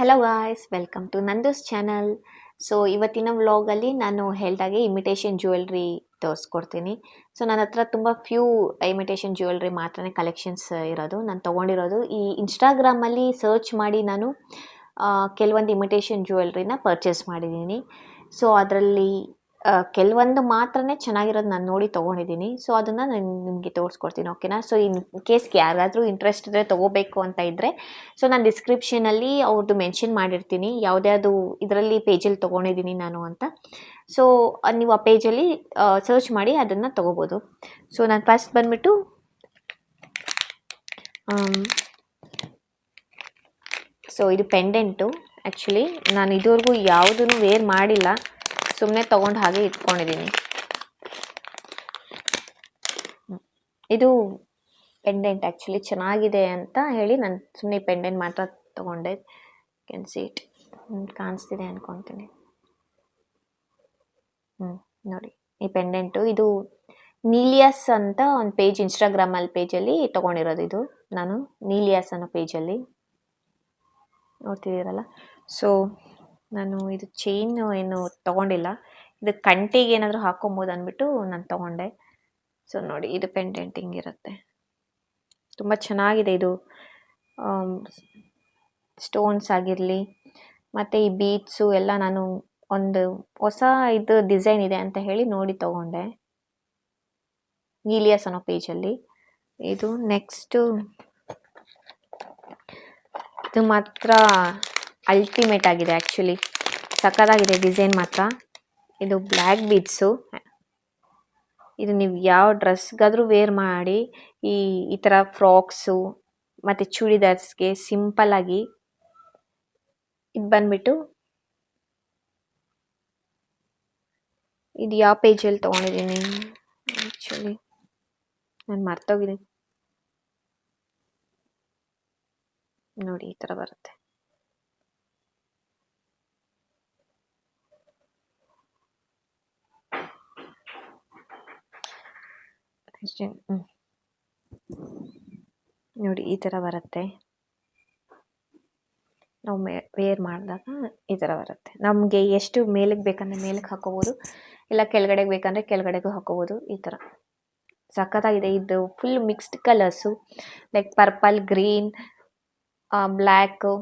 Hello guys, welcome to Nandu's channel. So ಇವತ್ತಿನ ವ್ಲಾಗಲ್ಲಿ ನಾನು ಹೇಳ್ದಾಗೆ ಇಮಿಟೇಷನ್ ಜ್ಯುವೆಲ್ರಿ ತೋರಿಸ್ಕೊಡ್ತೀನಿ. ಸೊ ನನ್ನ ಹತ್ರ ತುಂಬ ಫ್ಯೂ ಇಮಿಟೇಷನ್ ಜ್ಯುವೆಲ್ರಿ ಮಾತ್ರನೇ ಕಲೆಕ್ಷನ್ಸ್ ಇರೋದು. ನಾನು ತೊಗೊಂಡಿರೋದು ಈ ಇನ್ಸ್ಟಾಗ್ರಾಮಲ್ಲಿ ಸರ್ಚ್ ಮಾಡಿ ನಾನು ಕೆಲವೊಂದು ಇಮಿಟೇಷನ್ ಜ್ಯುವೆಲ್ರಿನ ಪರ್ಚೇಸ್ ಮಾಡಿದ್ದೀನಿ. ಸೊ ಅದರಲ್ಲಿ ಕೆಲವೊಂದು ಮಾತ್ರನೇ ಚೆನ್ನಾಗಿರೋದು ನಾನು ನೋಡಿ ತೊಗೊಂಡಿದ್ದೀನಿ. ಸೊ ಅದನ್ನು ನಾನು ನಿಮಗೆ ತೋರಿಸ್ಕೊಡ್ತೀನಿ, ಓಕೆನಾ? ಸೊ ಇನ್ ಕೇಸ್ ಯಾರಿಗಾದ್ರೂ ಇಂಟ್ರೆಸ್ಟ್ ಇದ್ದರೆ ತೊಗೋಬೇಕು ಅಂತ ಇದ್ದರೆ, ಸೊ ನಾನು ಡಿಸ್ಕ್ರಿಪ್ಷನಲ್ಲಿ ಅವ್ರದ್ದು ಮೆನ್ಷನ್ ಮಾಡಿರ್ತೀನಿ ಯಾವುದ್ಯಾವುದು ಇದರಲ್ಲಿ ಪೇಜಲ್ಲಿ ತೊಗೊಂಡಿದ್ದೀನಿ ನಾನು ಅಂತ. ಸೊ ನೀವು ಆ ಪೇಜಲ್ಲಿ ಸರ್ಚ್ ಮಾಡಿ ಅದನ್ನು ತೊಗೋಬೋದು. ಸೊ ನಾನು ಫಸ್ಟ್ ಬಂದುಬಿಟ್ಟು ಸೊ ಇದು ಪೆಂಡೆಂಟು. ಆ್ಯಕ್ಚುಲಿ ನಾನು ಇದುವರೆಗೂ ಯಾವುದೂ ವೇರ್ ಮಾಡಿಲ್ಲ, ಸುಮ್ಮನೆ ತೊಗೊಂಡು ಹಾಗೆ ಇಟ್ಕೊಂಡಿದ್ದೀನಿ. ಇದು ಪೆಂಡೆಂಟ್ ಆ್ಯಕ್ಚುಲಿ ಚೆನ್ನಾಗಿದೆ ಅಂತ ಹೇಳಿ ನಾನು ಸುಮ್ಮನೆ ಪೆಂಡೆಂಟ್ ಮಾತ್ರ ತೊಗೊಂಡೆ. ಕ್ಯಾನ್ ಸಿ ಇಟ್, ಕಾಣಿಸ್ತಿದೆ ಅಂದ್ಕೊತೀನಿ. ನೋಡಿ ಈ ಪೆಂಡೆಂಟು, ಇದು ನೀಲಿಯಾಸ್ ಅಂತ ಒಂದು ಪೇಜ್ ಇನ್ಸ್ಟಾಗ್ರಾಮಲ್ಲಿ ಪೇಜಲ್ಲಿ ತೊಗೊಂಡಿರೋದು. ಇದು ನಾನು ನೀಲಿಯಾಸ್ ಅನ್ನೋ ಪೇಜಲ್ಲಿ ನೋಡ್ತಿದ್ದೀರಲ್ಲ. ಸೊ ನಾನು ಇದು ಚೈನ್ ಏನು ತೊಗೊಂಡಿಲ್ಲ, ಇದು ಕಂಟಿಗೆ ಏನಾದರೂ ಹಾಕೊಬೋದು ಅಂದ್ಬಿಟ್ಟು ನಾನು ತೊಗೊಂಡೆ. ಸೊ ನೋಡಿ ಇದು ಪೆಂಡೆಂಟ್ ಹಿಂಗಿರುತ್ತೆ, ತುಂಬ ಚೆನ್ನಾಗಿದೆ. ಇದು ಸ್ಟೋನ್ಸ್ ಆಗಿರಲಿ ಮತ್ತು ಈ ಬೀಡ್ಸು ಎಲ್ಲ ನಾನು ಒಂದು ಹೊಸ ಇದು ಡಿಸೈನ್ ಇದೆ ಅಂತ ಹೇಳಿ ನೋಡಿ ತೊಗೊಂಡೆ ನೀಲಿಯಾಸ್ ಅನ್ನೋ ಪೇಜಲ್ಲಿ. ಇದು ನೆಕ್ಸ್ಟು, ಇದು ಮಾತ್ರ ಅಲ್ಟಿಮೇಟ್ ಆಗಿದೆ ಆ್ಯಕ್ಚುಲಿ, ಸಕ್ಕತ್ತಾಗಿದೆ ಡಿಸೈನ್ ಮಾತ್ರ. ಇದು ಬ್ಲ್ಯಾಕ್ ಬೀಡ್ಸು. ಇದು ನೀವು ಯಾವ ಡ್ರೆಸ್ಗಾದರೂ ವೇರ್ ಮಾಡಿ, ಈ ಥರ ಫ್ರಾಕ್ಸು ಮತ್ತು ಚೂಡಿದಾರ್ಸ್ಗೆ ಸಿಂಪಲ್ಲಾಗಿ. ಇದು ಬಂದ್ಬಿಟ್ಟು ಇದು ಯಾವ ಪೇಜಲ್ಲಿ ತೊಗೊಂಡಿದ್ದೀನಿ ಆ್ಯಕ್ಚುಲಿ ನಾನು ಮರ್ತೋಗಿದ್ದೀನಿ. ನೋಡಿ ಈ ಥರ ಬರುತ್ತೆ. ನೋಡಿ ಈ ಥರ ಬರುತ್ತೆ. ನಾವು ವೇರ್ ಮಾಡಿದಾಗ ಈ ಥರ ಬರುತ್ತೆ. ನಮಗೆ ಎಷ್ಟು ಮೇಲಕ್ಕೆ ಬೇಕಂದರೆ ಮೇಲಕ್ಕೆ ಹಾಕೋಬೋದು, ಇಲ್ಲ ಕೆಳಗಡೆಗೆ ಬೇಕಂದರೆ ಕೆಳಗಡೆಗೂ ಹಾಕೋಬೋದು. ಈ ಥರ ಸಖತ್ತಾಗಿದೆ. ಇದು full mixed colours, like purple, green, black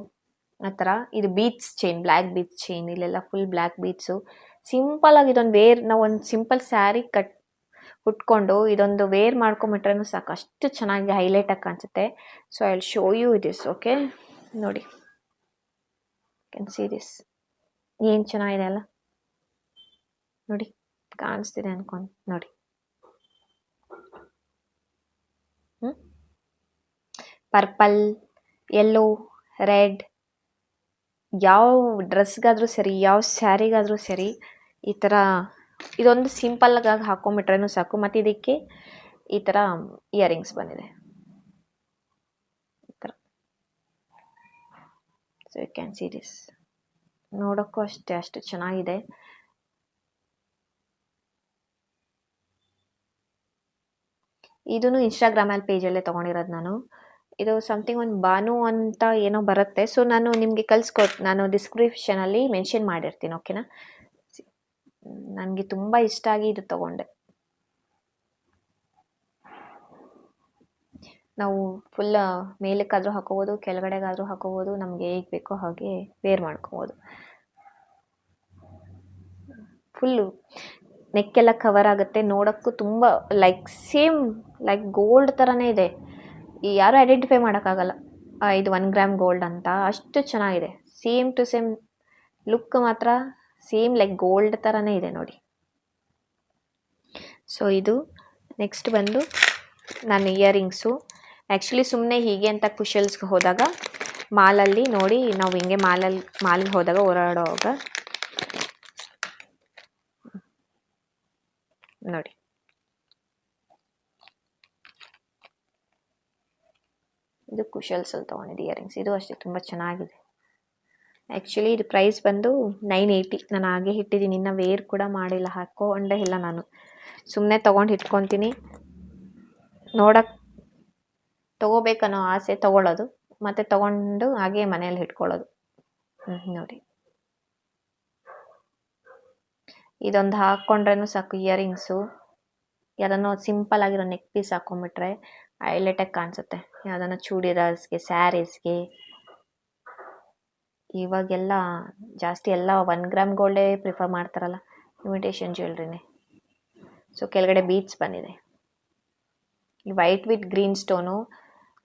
ಆ ಥರ. ಇದು beads chain, black beads chain, ಇಲ್ಲೆಲ್ಲ ಫುಲ್ ಬ್ಲ್ಯಾಕ್ ಬೀಡ್ಸು. ಸಿಂಪಲ್ಲಾಗಿ ಇದೊಂದು ವೇರ್, ನಾವು ಒಂದು ಸಿಂಪಲ್ ಸ್ಯಾರಿ ಉಟ್ಕೊಂಡು ಇದೊಂದು ವೇರ್ ಮಾಡ್ಕೊಂಬಿಟ್ರೂ ಸಾಕು, ಅಷ್ಟು ಚೆನ್ನಾಗಿ ಹೈಲೈಟಾಗಿ ಕಾಣಿಸುತ್ತೆ. So I will show you this, okay? ನೋಡಿ, ಕ್ಯಾನ್ ಸಿ ದಿಸ್, ಏನು ಚೆನ್ನಾಗಿದೆ ಅಲ್ಲ? ನೋಡಿ ಕಾಣಿಸ್ತಿದೆ ಅನ್ಕೊಂಡು ನೋಡಿ. ಪರ್ಪಲ್, ಯೆಲ್ಲೋ, ರೆಡ್, ಯಾವ ಡ್ರೆಸ್ಗಾದರೂ ಸರಿ, ಯಾವ ಸ್ಯಾರಿಗಾದರೂ ಸರಿ, ಈ ಥರ ಇದೊಂದು ಸಿಂಪಲ್ಲಾಗಿ ಹಾಕೊಂಬಿಟ್ರೂ ಸಾಕು. ಮತ್ತು ಇದಕ್ಕೆ ಈ ಥರ ಇಯರಿಂಗ್ಸ್ ಬಂದಿದೆ ಈ ಥರ. So you can see this, ನೋಡೋಕ್ಕೂ ಅಷ್ಟು ಚೆನ್ನಾಗಿದೆ. ಇದನ್ನು ಇನ್ಸ್ಟಾಗ್ರಾಮಲ್ಲಿ ಪೇಜಲ್ಲೇ ತೊಗೊಂಡಿರೋದು ನಾನು. ಇದು ಸಮಥಿಂಗ್ ಒಂದು ಬಾನು ಅಂತ ಏನೋ ಬರುತ್ತೆ. ಸೊ ನಾನು ನಿಮಗೆ ನಾನು ಡಿಸ್ಕ್ರಿಪ್ಷನಲ್ಲಿ ಮೆನ್ಷನ್ ಮಾಡಿರ್ತೀನಿ, ಓಕೆನಾ? ನನಗೆ ತುಂಬ ಇಷ್ಟ ಆಗಿ ಇದು ತೊಗೊಂಡೆ. ನಾವು ಫುಲ್ ಮೇಲಕ್ಕಾದರೂ ಹಾಕೋಬೋದು, ಕೆಳಗಡೆಗಾದರೂ ಹಾಕೋಬೋದು, ನಮಗೆ ಹೇಗೆ ಬೇಕೋ ಹಾಗೆ ವೇರ್ ಮಾಡ್ಕೋಬೋದು. ಫುಲ್ಲು ನೆಕ್ಕೆಲ್ಲ ಕವರ್ ಆಗುತ್ತೆ, ನೋಡೋಕ್ಕೂ ತುಂಬ ಸೇಮ್ ಲೈಕ್ ಗೋಲ್ಡ್ ಥರನೇ ಇದೆ. ಯಾರೂ ಐಡೆಂಟಿಫೈ ಮಾಡೋಕ್ಕಾಗಲ್ಲ ಇದು 1 ಗ್ರಾಮ್ ಗೋಲ್ಡ್ ಅಂತ, ಅಷ್ಟು ಚೆನ್ನಾಗಿದೆ. ಸೇಮ್ ಟು ಸೇಮ್ ಲುಕ್ ಮಾತ್ರ ಸೇಮ್ ಲೈಕ್ ಗೋಲ್ಡ್ ಥರನೇ ಇದೆ ನೋಡಿ. ಸೊ ಇದು ನೆಕ್ಸ್ಟ್ ಬಂದು ನಾನು ಇಯರಿಂಗ್ಸು. ಆ್ಯಕ್ಚುಲಿ ಸುಮ್ಮನೆ ಹೀಗೆ ಅಂತ ಕುಶಲ್ಸ್ಗೆ ಹೋದಾಗ ಮಾಲಲ್ಲಿ ನೋಡಿ, ನಾವು ಹಿಂಗೆ ಮಾಲಿಗೆ ಹೋದಾಗ ಓಡಾಡುವಾಗ ನೋಡಿ, ಇದು ಕುಶಲ್ಸಲ್ಲಿ ತೊಗೊಂಡಿದ್ದು ಇಯರಿಂಗ್ಸ್. ಇದು ಅಷ್ಟೇ ತುಂಬ ಚೆನ್ನಾಗಿದೆ. ಆ್ಯಕ್ಚುಲಿ ಇದು ಪ್ರೈಸ್ ಬಂದು 980. ನಾನು ಹಾಗೆ ಇಟ್ಟಿದ್ದೀನಿ, ಇನ್ನು ವೇರ್ ಕೂಡ ಮಾಡಿಲ್ಲ, ಹಾಕ್ಕೊಂಡೇ ಇಲ್ಲ. ನಾನು ಸುಮ್ಮನೆ ತೊಗೊಂಡು ಇಟ್ಕೊತೀನಿ, ನೋಡೋಕ್ಕೆ ತೊಗೋಬೇಕನ್ನೋ ಆಸೆ ತೊಗೊಳ್ಳೋದು, ಮತ್ತು ತೊಗೊಂಡು ಹಾಗೆ ಮನೆಯಲ್ಲಿ ಇಟ್ಕೊಳ್ಳೋದು. ನೋಡಿ ಇದೊಂದು ಹಾಕ್ಕೊಂಡ್ರೂ ಸಾಕು. ಇಯರಿಂಗ್ಸು ಯಾವುದನ್ನೋ ಸಿಂಪಲ್ ಆಗಿರೋ ನೆಕ್ ಪೀಸ್ ಹಾಕೊಂಡ್ಬಿಟ್ರೆ ಹೈಲೈಟಾಗಿ ಕಾಣಿಸುತ್ತೆ. ಯಾವುದನ್ನ ಚೂಡಿದಾರ್ಸ್ಗೆ, ಸ್ಯಾರೀಸ್ಗೆ. ಇವಾಗೆಲ್ಲ ಜಾಸ್ತಿ ಎಲ್ಲ 1 ಗ್ರಾಮ್ ಗೋಲ್ಡೇ ಪ್ರಿಫರ್ ಮಾಡ್ತಾರಲ್ಲ, ಇಮಿಟೇಷನ್ ಜ್ಯುವೆಲ್ರಿನೇ. ಸೊ ಕೆಳಗಡೆ ಬೀಡ್ಸ್ ಬಂದಿದೆ. ಈ ವೈಟ್ ವಿತ್ ಗ್ರೀನ್ ಸ್ಟೋನು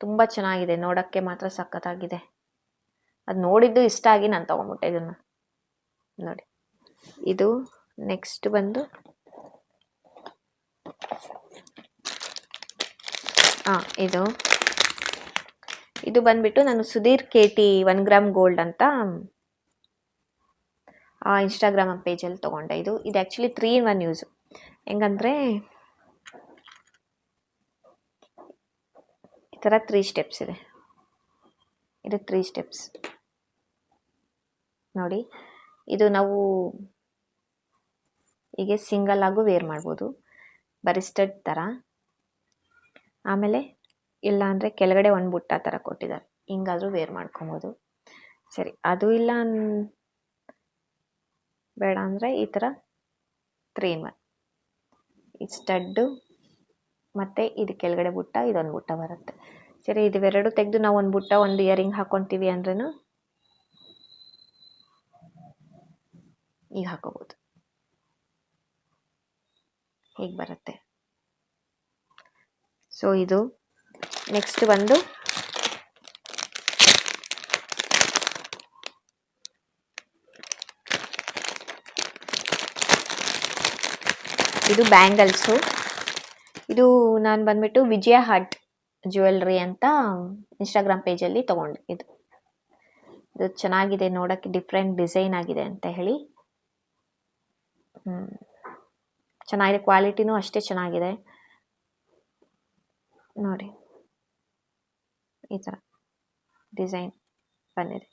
ತುಂಬ ಚೆನ್ನಾಗಿದೆ, ನೋಡೋಕ್ಕೆ ಮಾತ್ರ ಸಖತ್ತಾಗಿದೆ. ಅದು ನೋಡಿದ್ದು ಇಷ್ಟ ಆಗಿ ನಾನು ತೊಗೊಂಡ್ಬಿಟ್ಟೆ ಇದನ್ನು. ನೋಡಿ ಇದು ನೆಕ್ಸ್ಟ್ ಬಂದು ಇದು ಬಂದ್ಬಿಟ್ಟು ನಾನು ಸುಧೀರ್ KT 1 ಗ್ರಾಮ್ ಗೋಲ್ಡ್ ಅಂತ ಇನ್ಸ್ಟಾಗ್ರಾಮ್ ಪೇಜಲ್ಲಿ ತೊಗೊಂಡೆ. ಇದು ಆ್ಯಕ್ಚುಲಿ 3 in 1 ಯೂಸು. ಹೆಂಗಂದರೆ ಈ ಥರ 3 ಸ್ಟೆಪ್ಸ್ ಇದೆ. ಇದು 3 ಸ್ಟೆಪ್ಸ್ ನೋಡಿ. ಇದು ನಾವು ಹೀಗೆ ಸಿಂಗಲ್ ಆಗು ವೇರ್ ಮಾಡ್ಬೋದು, ಬರೀ ಸ್ಟಡ್ ಥರ. ಆಮೇಲೆ ಇಲ್ಲ ಅಂದರೆ ಕೆಳಗಡೆ ಒಂದು ಬುಟ್ಟ ಥರ ಕೊಟ್ಟಿದ್ದಾರೆ, ಹಿಂಗಾದರೂ ವೇರ್ ಮಾಡ್ಕೊಬೋದು. ಸರಿ, ಅದು ಇಲ್ಲ ಬೇಡ ಅಂದರೆ ಈ ಥರ 3 in 1. ಈ ಸ್ಟಡ್ಡು ಮತ್ತು ಇದು ಕೆಳಗಡೆ ಬುಟ್ಟ, ಇದೊಂದು ಬುಟ್ಟ ಬರುತ್ತೆ. ಸರಿ, ಇವೆರಡು ತೆಗೆದು ನಾವು ಒಂದು ಬುಟ್ಟ, ಒಂದು ಇಯರಿಂಗ್ ಹಾಕ್ಕೊತೀವಿ ಅಂದ್ರೂ ಈಗ ಹಾಕೋಬೋದು. ಹೀಗೆ ಬರುತ್ತೆ. ಸೊ ಇದು ನೆಕ್ಸ್ಟ್ ಬಂದು ಇದು ಬ್ಯಾಂಗಲ್ಸು. ಇದು ನಾನು ಬಂದ್ಬಿಟ್ಟು ವಿಜಯ ಹಾರ್ಟ್ ಜ್ಯುವೆಲ್ರಿ ಅಂತ ಇನ್ಸ್ಟಾಗ್ರಾಮ್ ಪೇಜಲ್ಲಿ ತೊಗೊಂಡೆ. ಇದು ಚೆನ್ನಾಗಿದೆ, ನೋಡೋಕ್ಕೆ ಡಿಫ್ರೆಂಟ್ ಡಿಸೈನ್ ಆಗಿದೆ ಅಂತ ಹೇಳಿ. ಚೆನ್ನಾಗಿದೆ, ಕ್ವಾಲಿಟಿನೂ ಅಷ್ಟೇ ಚೆನ್ನಾಗಿದೆ. ನೋಡಿ ಈ ಥರ ಡಿಸೈನ್ ಬಂದಿದೆ,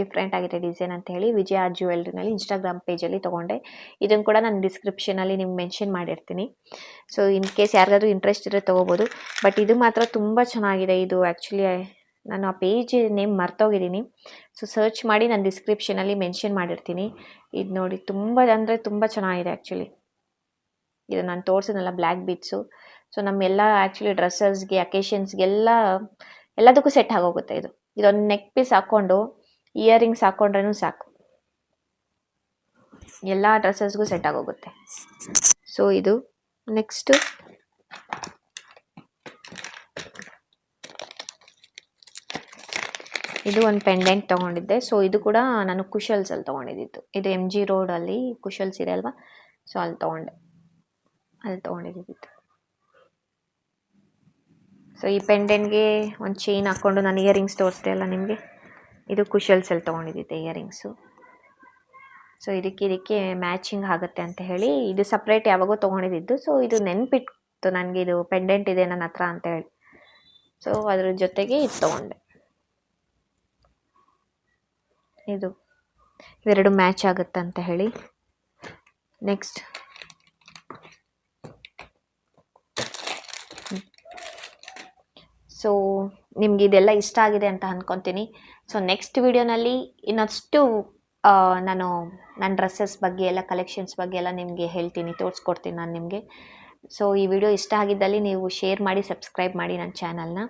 ಡಿಫ್ರೆಂಟ್ ಆಗಿದೆ ಡಿಸೈನ್ ಅಂತ ಹೇಳಿ ವಿಜಯ ಜ್ಯುವೆಲ್ರಿನಲ್ಲಿ ಇನ್ಸ್ಟಾಗ್ರಾಮ್ ಪೇಜಲ್ಲಿ ತೊಗೊಂಡೆ. ಇದನ್ನು ಕೂಡ ನಾನು ಡಿಸ್ಕ್ರಿಪ್ಷನಲ್ಲಿ ನಿಮ್ಗೆ ಮೆನ್ಷನ್ ಮಾಡಿರ್ತೀನಿ. ಸೊ ಇನ್ ಕೇಸ್ ಯಾರಿಗಾದ್ರೂ ಇಂಟ್ರೆಸ್ಟ್ ಇದ್ರೆ ತೊಗೋಬೋದು. ಬಟ್ ಇದು ಮಾತ್ರ ತುಂಬ ಚೆನ್ನಾಗಿದೆ. ಇದು ಆ್ಯಕ್ಚುಲಿ ನಾನು ಆ ಪೇಜ್ ನೇಮ್ ಮರ್ತೋಗಿದ್ದೀನಿ. ಸೊ ಸರ್ಚ್ ಮಾಡಿ ನಾನು ಡಿಸ್ಕ್ರಿಪ್ಷನಲ್ಲಿ ಮೆನ್ಷನ್ ಮಾಡಿರ್ತೀನಿ. ಇದು ನೋಡಿ ತುಂಬ ಅಂದರೆ ತುಂಬ ಚೆನ್ನಾಗಿದೆ ಆ್ಯಕ್ಚುಲಿ. ಇದು ನಾನು ತೋರಿಸಿದ್ನಲ್ಲ ಬ್ಲ್ಯಾಕ್ ಬೀಡ್ಸು. ಸೊ ನಮ್ಮೆಲ್ಲ ಆ್ಯಕ್ಚುಲಿ ಡ್ರೆಸ್ಸಸ್ಗೆ, ಅಕೇಶನ್ಸ್ಗೆಲ್ಲ ಎಲ್ಲದಕ್ಕೂ ಸೆಟ್ ಆಗೋಗುತ್ತೆ. ಇದೊಂದು ನೆಕ್ ಪೀಸ್ ಹಾಕ್ಕೊಂಡು ಇಯರಿಂಗ್ಸ್ ಹಾಕ್ಕೊಂಡ್ರೂ ಸಾಕು, ಎಲ್ಲ ಡ್ರೆಸ್ಸಸ್ಗೂ ಸೆಟ್ ಆಗೋಗುತ್ತೆ. ಸೊ ಇದು ನೆಕ್ಸ್ಟು ಇದು ಒಂದು ಪೆಂಡೆಂಟ್ ತೊಗೊಂಡಿದ್ದೆ. ಸೊ ಇದು ಕೂಡ ನಾನು ಕುಶಲ್ಸಲ್ಲಿ ತೊಗೊಂಡಿದ್ದು. ಇದು MG ರೋಡಲ್ಲಿ ಕುಶಲ್ಸ್ ಇದೆ ಅಲ್ವಾ, ಸೊ ಅಲ್ಲಿ ತೊಗೊಂಡಿದ್ದು. ಸೊ ಈ ಪೆಂಡೆಂಟ್ಗೆ ಒಂದು ಚೈನ್ ಹಾಕ್ಕೊಂಡು ನಾನು ಇಯರಿಂಗ್ಸ್ ತೋರಿಸ್ದೆ ಅಲ್ಲ ನಿಮಗೆ, ಇದು ಕುಶಲ್ಸಲ್ಲಿ ತೊಗೊಂಡಿದ್ದೆ ಇಯರಿಂಗ್ಸು. ಸೊ ಇದಕ್ಕೆ ಮ್ಯಾಚಿಂಗ್ ಆಗುತ್ತೆ ಅಂತ ಹೇಳಿ ಇದು ಸಪ್ರೇಟ್ ಯಾವಾಗೋ ತೊಗೊಂಡಿದ್ದು. ಸೊ ಇದು ನೆನಪಿಟ್ಟು ನನಗೆ ಇದು ಪೆಂಡೆಂಟ್ ಇದೆ ನನ್ನ ಹತ್ರ ಅಂತ ಹೇಳಿ, ಸೊ ಅದ್ರ ಜೊತೆಗೆ ಇದು ತೊಗೊಂಡೆ. ಇವೆರಡು ಮ್ಯಾಚ್ ಆಗುತ್ತೆ ಅಂತ ಹೇಳಿ. ನೆಕ್ಸ್ಟ್ ಸೊ ನಿಮ್ಗೆ ಇದೆಲ್ಲ ಇಷ್ಟ ಆಗಿದೆ ಅಂತ ಅಂದ್ಕೊತೀನಿ. ಸೊ ನೆಕ್ಸ್ಟ್ ವಿಡಿಯೋನಲ್ಲಿ ಇನ್ನಷ್ಟು ನಾನು ನನ್ನ ಡ್ರೆಸ್ಸಸ್ ಬಗ್ಗೆ ಎಲ್ಲ, ಕಲೆಕ್ಷನ್ಸ್ ಬಗ್ಗೆ ಎಲ್ಲ ನಿಮಗೆ ಹೇಳ್ತೀನಿ, ತೋರಿಸ್ಕೊಡ್ತೀನಿ ನಾನು ನಿಮಗೆ. ಸೊ ಈ ವಿಡಿಯೋ ಇಷ್ಟ ಆಗಿದ್ದಲ್ಲಿ ನೀವು ಶೇರ್ ಮಾಡಿ, ಸಬ್ಸ್ಕ್ರೈಬ್ ಮಾಡಿ ನನ್ನ ಚಾನಲ್ನ.